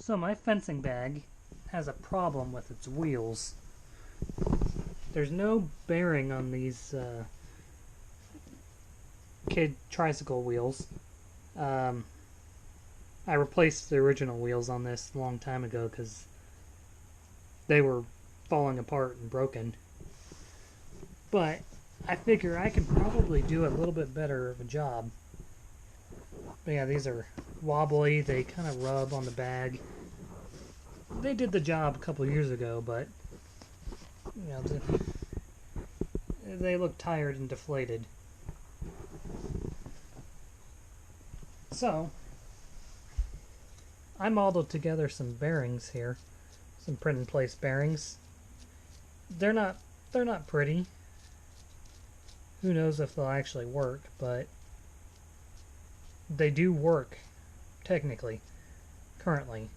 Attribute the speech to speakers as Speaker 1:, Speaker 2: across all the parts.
Speaker 1: So my fencing bag has a problem with its wheels. There's no bearing on these kid tricycle wheels. Um, I replaced the original wheels on this a long time ago because they were falling apart and broken. But I figure I can probably do a little bit better of a job. But yeah, these are wobbly. They kind of rub on the bag. They did the job a couple years ago, but you know, they look tired and deflated. So I modeled together some bearings here, some print in place bearings. They're not pretty. Who knows if they'll actually work, but they do work technically currently.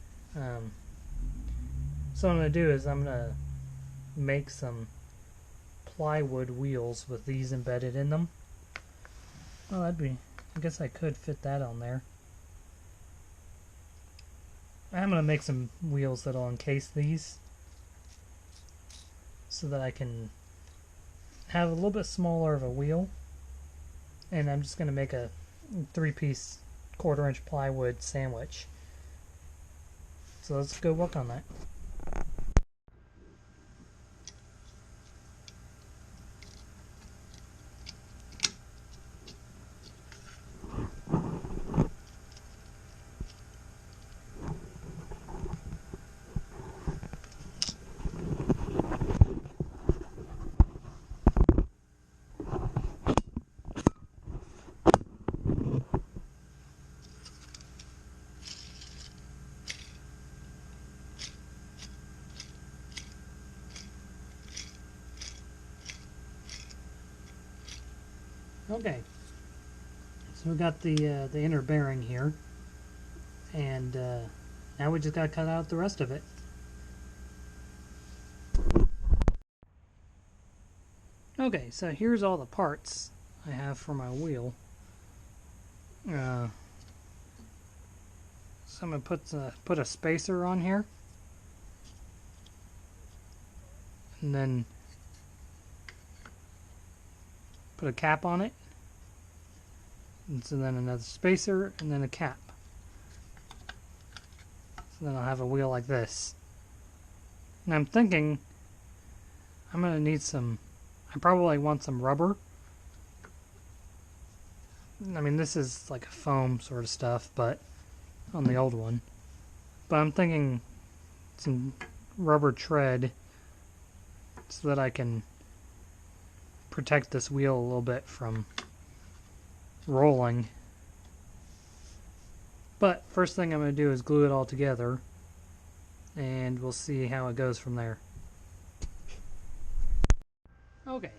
Speaker 1: So what I'm going to do is I'm going to make some plywood wheels with these embedded in them. Oh, I guess I could fit that on there. I'm going to make some wheels that'll encase these so that I can have a little bit smaller of a wheel. And I'm just going to make a 3-piece 1/4-inch plywood sandwich. So let's go work on that. Okay, so we got the inner bearing here, and now we just got to cut out the rest of it. Okay, so here's all the parts I have for my wheel. So I'm gonna put a spacer on here, and then put a cap on it, and so then another spacer, and then a cap. So then I'll have a wheel like this. And I'm thinking I'm gonna need some. I probably want some rubber. I mean, this is like a foam sort of stuff, but on the old one. But I'm thinking some rubber tread so that I can protect this wheel a little bit from rolling. But first thing I'm going to do is glue it all together, and we'll see how it goes from there. Okay,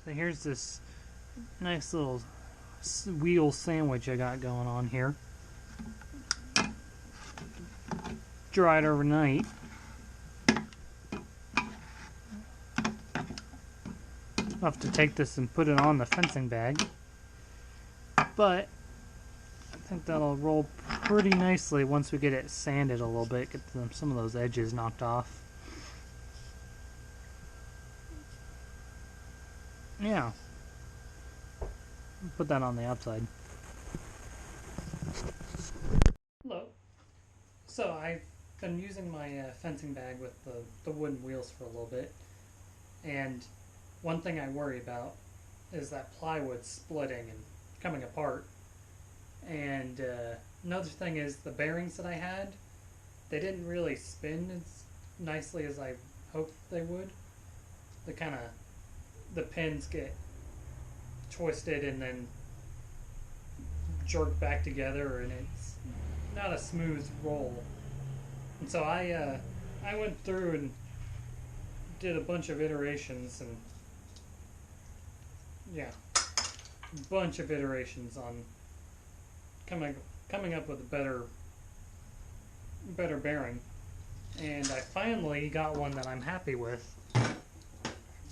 Speaker 1: so here's this nice little wheel sandwich I got going on here. Dried overnight. I'll have to take this and put it on the fencing bag, but I think that'll roll pretty nicely once we get it sanded a little bit, get some of those edges knocked off. Yeah, put that on the outside. Hello. So I've been using my fencing bag with the wooden wheels for a little bit, and one thing I worry about is that plywood splitting and coming apart. And another thing is the bearings that I had, they didn't really spin as nicely as I hoped they would. The pins get twisted and then jerked back together, and it's not a smooth roll. And so I went through and did a bunch of iterations, and yeah, a bunch of iterations on coming up with a better bearing. And I finally got one that I'm happy with,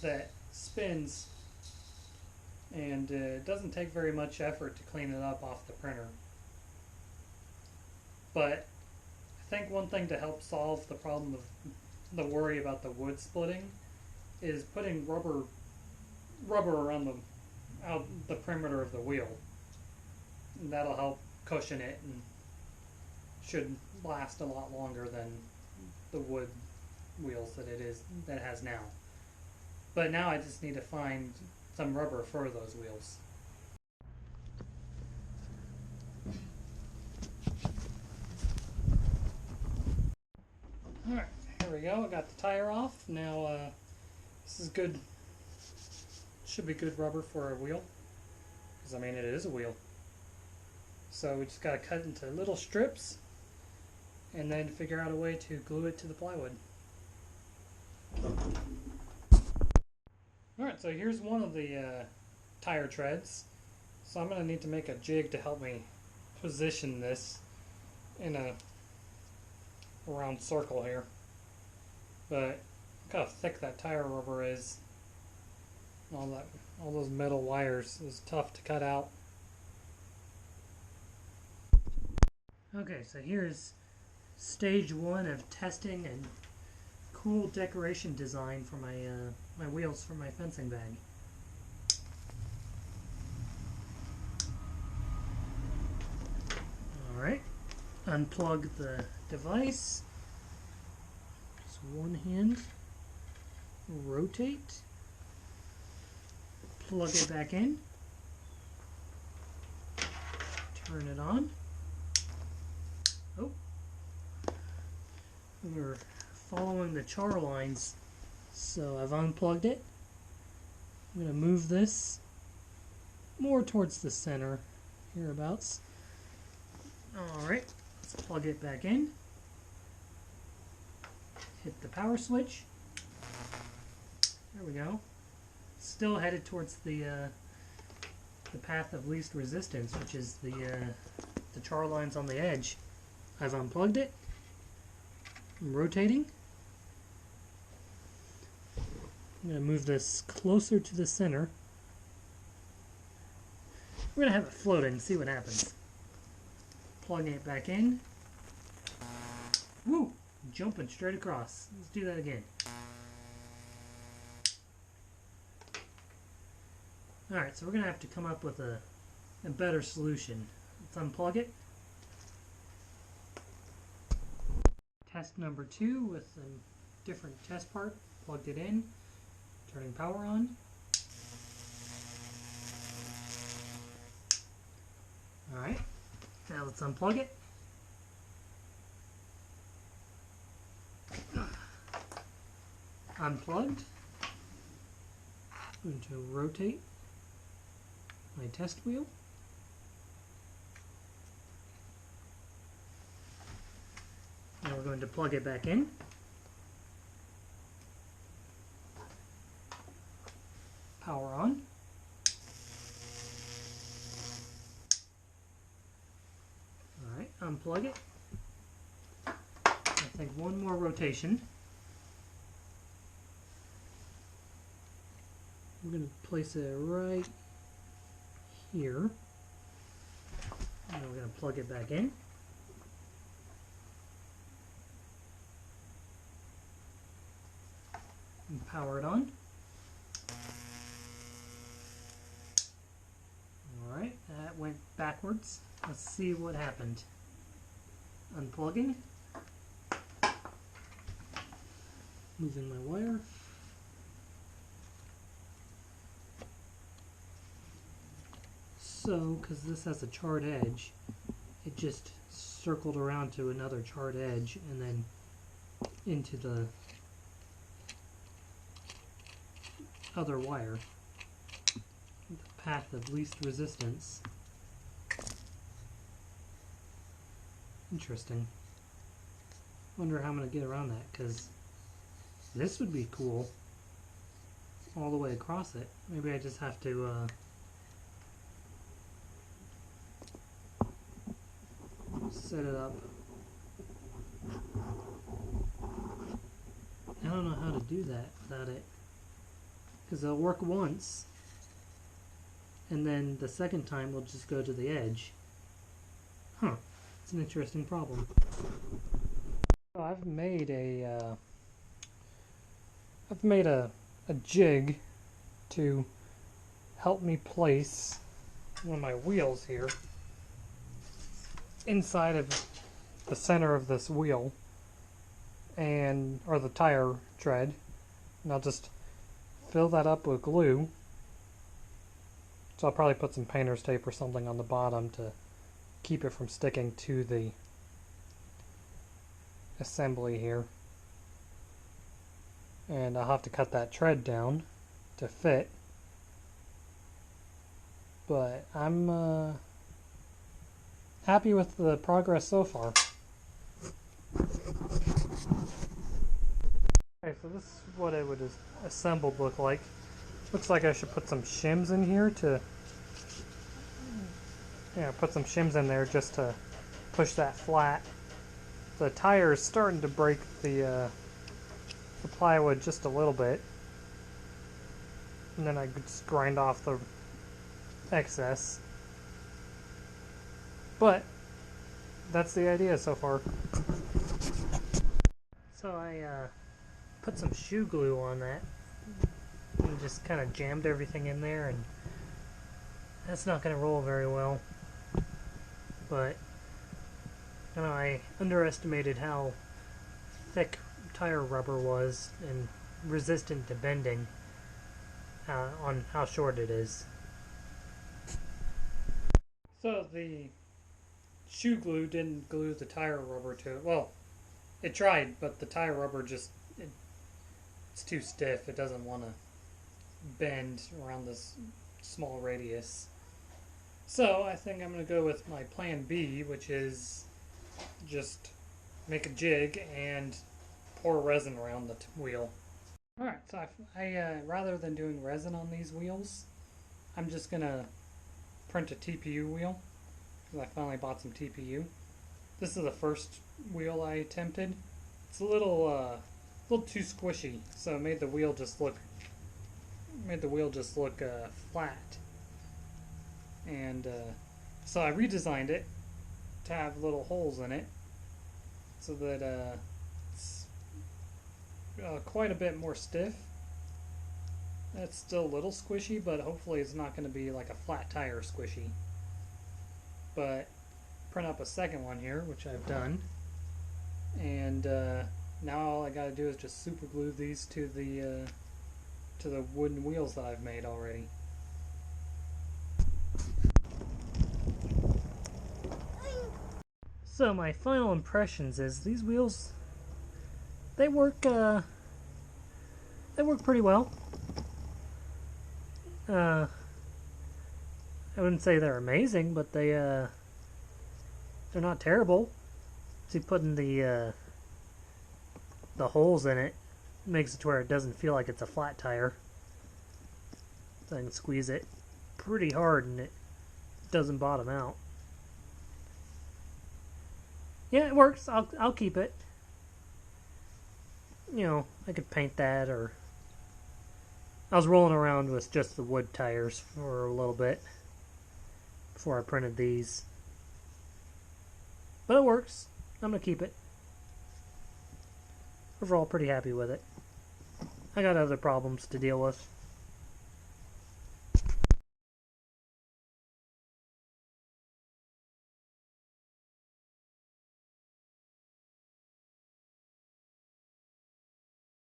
Speaker 1: that spins, and it doesn't take very much effort to clean it up off the printer. But I think one thing to help solve the problem of the worry about the wood splitting is putting rubber around the perimeter of the wheel. And that'll help cushion it and should last a lot longer than the wood wheels that it has now. But now I just need to find some rubber for those wheels. Alright, here we go. I got the tire off. Now this is good. Should be good rubber for a wheel. Because I mean it is a wheel. So we just got to cut into little strips and then figure out a way to glue it to the plywood. Alright, so here's one of the tire treads. So I'm going to need to make a jig to help me position this in a round circle here. But look how thick that tire rubber is. All those metal wires is tough to cut out. Okay, so here's stage one of testing and cool decoration design for my my wheels for my fencing bag. Alright, unplug the device. Just one hand. Rotate. Plug it back in. Turn it on. Oh. We're following the char lines, so I've unplugged it. I'm going to move this more towards the center, hereabouts. Alright, let's plug it back in. Hit the power switch. There we go. Still headed towards the path of least resistance, which is the char lines on the edge. I've unplugged it. I'm rotating. I'm going to move this closer to the center. We're going to have it float and see what happens. Plugging it back in. Woo! Jumping straight across. Let's do that again. Alright, so we're going to have to come up with a better solution. Let's unplug it. Test number 2 with a different test part. Plugged it in. Turning power on. Alright, now let's unplug it. Unplugged. I'm going to rotate my test wheel. Now we're going to plug it back in. Power on. Alright, unplug it. I think one more rotation. We're going to place it right here. And then we're going to plug it back in. And power it on. Alright, that went backwards. Let's see what happened. Unplugging. Moving my wire. So, because this has a charred edge, it just circled around to another charred edge and then into the other wire. The path of least resistance. Interesting. Wonder how I'm going to get around that, because this would be cool all the way across it. Maybe I just have to set it up. I don't know how to do that without it, because it'll work once and then the second time we'll just go to the edge. Huh, it's an interesting problem. So I've made a jig to help me place one of my wheels here inside of the center of this wheel or the tire tread, and I'll just fill that up with glue. So I'll probably put some painter's tape or something on the bottom to keep it from sticking to the assembly here. And I'll have to cut that tread down to fit. But I'm happy with the progress so far. Okay, so this is what it would assembled look like. Looks like I should put some shims in here to, put some shims in there just to push that flat. The tire is starting to break the plywood just a little bit, and then I could just grind off the excess. But that's the idea so far. So I put some shoe glue on that and just kind of jammed everything in there, and that's not going to roll very well. But I underestimated how thick tire rubber was and resistant to bending on how short it is. So the shoe glue didn't glue the tire rubber to it. Well, it tried, but the tire rubber it's too stiff. It doesn't want to bend around this small radius. So I think I'm going to go with my plan B, which is just make a jig and pour resin around the wheel. Alright, so I rather than doing resin on these wheels, I'm just going to print a TPU wheel, because I finally bought some TPU. This is the first wheel I attempted. It's a little too squishy, so it made the wheel just look flat. And so I redesigned it to have little holes in it, so that it's quite a bit more stiff. It's still a little squishy, but hopefully it's not going to be like a flat tire squishy. But print up a second one here, which I've done, and now all I got to do is just super glue these to the wooden wheels that I've made already. So my final impressions is these wheels, they work pretty well. I wouldn't say they're amazing, but they're not terrible. See, putting the holes in it makes it to where it doesn't feel like it's a flat tire. So I can squeeze it pretty hard and it doesn't bottom out. Yeah, it works. I'll keep it. I could paint that, or I was rolling around with just the wood tires for a little bit before I printed these. But it works. I'm going to keep it. Overall, pretty happy with it. I got other problems to deal with.